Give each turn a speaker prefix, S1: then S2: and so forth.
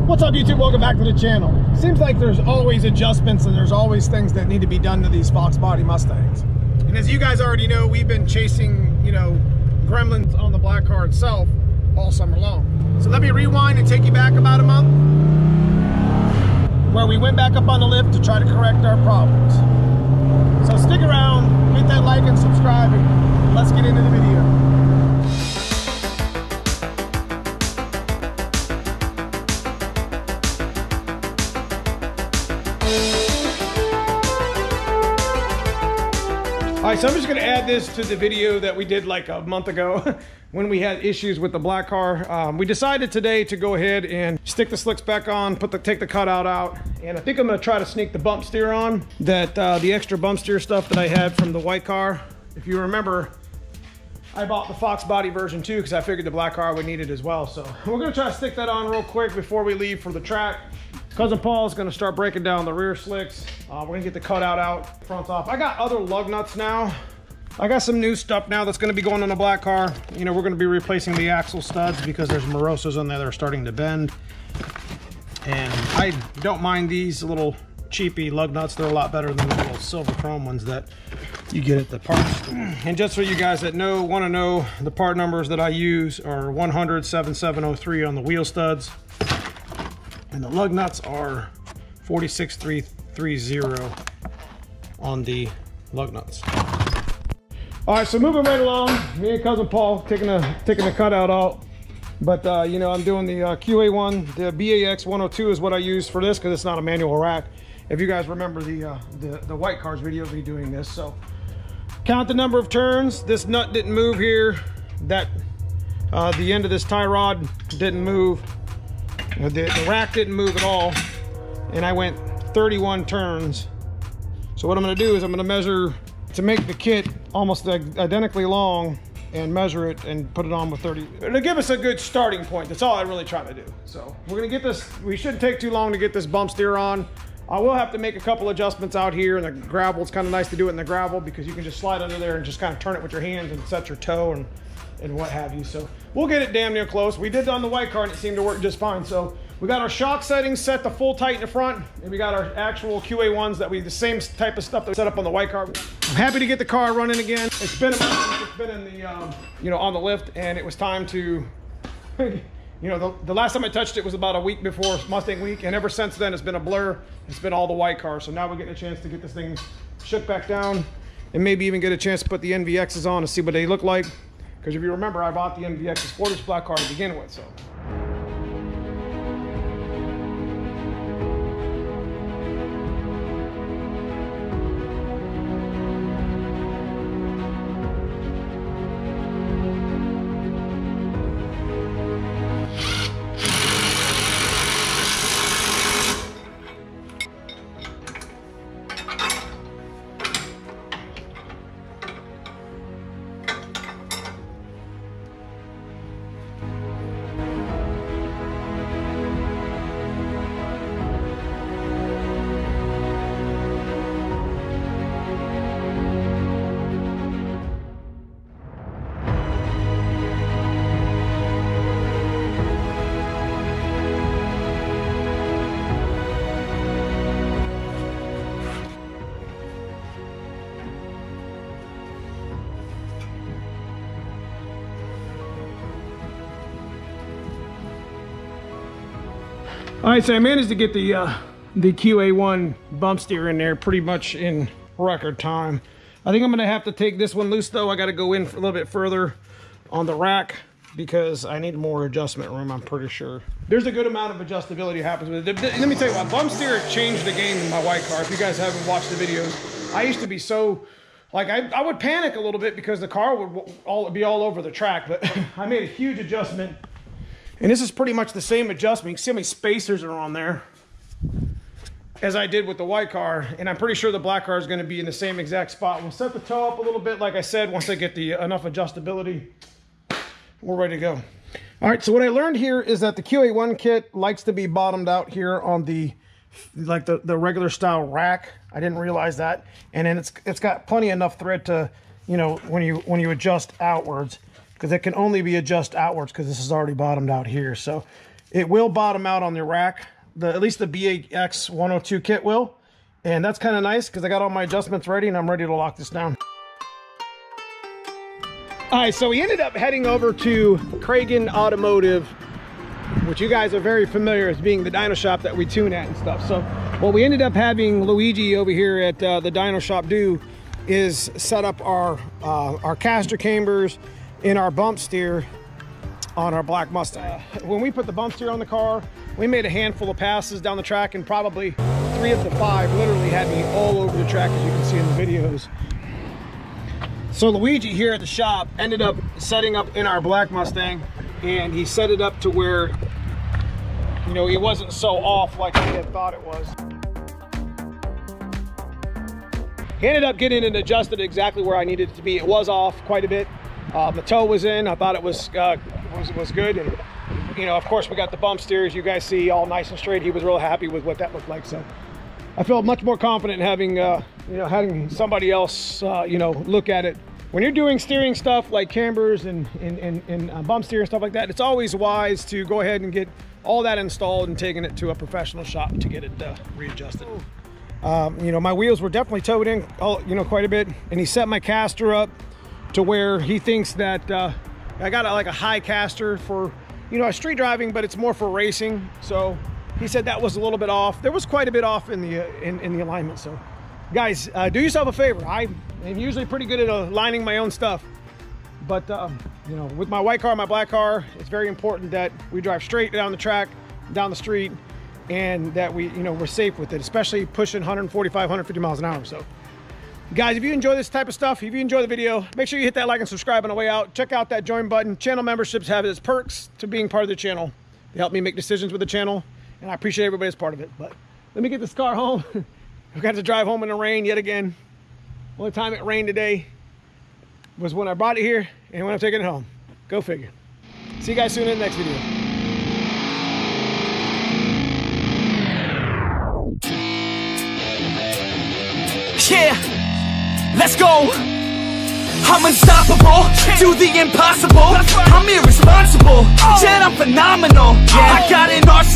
S1: What's up, YouTube? Welcome back to the channel. Seems like there's always adjustments and there's always things that need to be done to these Foxbody Mustangs. And as you guys already know, we've been chasing, gremlins on the black car itself all summer long. So let me rewind and take you back about a month, where we went back up on the lift to try to correct our problems. So stick around, hit that like and subscribe, and let's get into the video. All right, so I'm just gonna add this to the video that we did like a month ago when we had issues with the black car. We decided today to go ahead and stick the slicks back on, take the cutout out, and I think I'm gonna try to sneak the bump steer on, the extra bump steer stuff that I had from the white car. If you remember, I bought the Foxbody version 2 because I figured the black car would need it as well. So we're gonna try to stick that on real quick before we leave for the track. Cousin Paul is going to start breaking down the rear slicks. We're going to get the cutout out, fronts off. I got other lug nuts now. I got some new stuff now that's going to be going on the black car. We're going to be replacing the axle studs because there's Morosas on there that are starting to bend. And I don't mind these little cheapy lug nuts. They're a lot better than the little silver chrome ones that you get at the parts store. And just for you guys that want to know, the part numbers that I use are 100-7703 on the wheel studs. And the lug nuts are 46330 on the lug nuts. All right, so moving right along, me and Cousin Paul taking the cutout out. But I'm doing the QA1, the BAX 102 is what I use for this because it's not a manual rack. If you guys remember the white cars video, we doing this. So count the number of turns. This nut didn't move here. The end of this tie rod didn't move. The rack didn't move at all, and I went 31 turns. So what I'm going to do is I'm going to measure to make the kit almost identically long and measure it and put it on with 30 to give us a good starting point. That's all I'm really trying to do. So we're going to get this. We shouldn't take too long to get this bump steer on. I will have to make a couple adjustments out here in the gravel. It's kind of nice to do it in the gravel because you can just slide under there and just kind of turn it with your hands and set your toe and what have you. So we'll get it damn near close. We did on the white car and it seemed to work just fine. So we got our shock settings set to full tight in the front, and we got our actual QA1s the same type of stuff that we set up on the white car. I'm happy to get the car running again. It's been a month since it's been in the on the lift, and it was time to the last time I touched it was about a week before Mustang week, and ever since then it's been a blur. It's been all the white car. So now we're getting a chance to get this thing shook back down and maybe even get a chance to put the NVXs on and see what they look like. Because if you remember, I bought the NVX Sportage black car to begin with, so. All right, so I managed to get the QA1 bump steer in there pretty much in record time. I think I'm gonna have to take this one loose though. I gotta go in a little bit further on the rack because I need more adjustment room, I'm pretty sure. There's a good amount of adjustability happens with it. Let me tell you what, bump steer changed the game in my white car. If you guys haven't watched the videos, I used to be so, like I would panic a little bit because the car would be all over the track, but I made a huge adjustment. And this is pretty much the same adjustment. You can see how many spacers are on there as I did with the white car. And I'm pretty sure the black car is going to be in the same exact spot. We'll set the toe up a little bit, like I said, once I get enough adjustability, we're ready to go. All right, so what I learned here is that the QA1 kit likes to be bottomed out here on the regular style rack. I didn't realize that. And then it's got plenty enough thread to, when you adjust outwards, because it can only be adjusted outwards because this is already bottomed out here. So it will bottom out on the rack. At least the BAX 102 kit will. And that's kind of nice because I got all my adjustments ready and I'm ready to lock this down. All right, so we ended up heading over to Cragen Automotive, which you guys are very familiar as being the dyno shop that we tune at and stuff. So what we ended up having Luigi over here at the dyno shop do is set up our caster cambers in our bump steer on our black Mustang. When we put the bump steer on the car, we made a handful of passes down the track, and probably 3 of the 5 literally had me all over the track, as you can see in the videos. So Luigi here at the shop ended up setting up in our black Mustang, and he set it up to where, you know, it wasn't so off like he had thought it was. He ended up getting it adjusted exactly where I needed it to be. It was off quite a bit. The toe was in. I thought it was good, and you know, of course, we got the bump steers. You guys see all nice and straight. He was real happy with what that looked like. So I felt much more confident having you know, having somebody else you know, look at it. When you're doing steering stuff like cambers and bump steer and stuff like that, it's always wise to go ahead and get all that installed and taking it to a professional shop to get it readjusted. You know, my wheels were definitely towed in, you know, quite a bit, and he set my caster up to where he thinks that I got like a high caster for, you know, street driving, but it's more for racing. So he said that was a little bit off. There was quite a bit off in the alignment. So guys, do yourself a favor. I am usually pretty good at aligning my own stuff, but you know, with my white car and my black car, it's very important that we drive straight down the track, down the street, and that we, you know, we're safe with it, especially pushing 145, 150 miles an hour. So guys, if you enjoy this type of stuff, if you enjoy the video, make sure you hit that like and subscribe on the way out. Check out that join button. Channel memberships have its perks to being part of the channel. They help me make decisions with the channel, and I appreciate everybody as part of it. But let me get this car home. I've got to drive home in the rain yet again. Only time it rained today was when I brought it here and when I'm taking it home. Go figure. See you guys soon in the next video.
S2: Yeah, let's go. I'm unstoppable, do the impossible. I'm irresponsible, yet I'm phenomenal. I got an arsenal.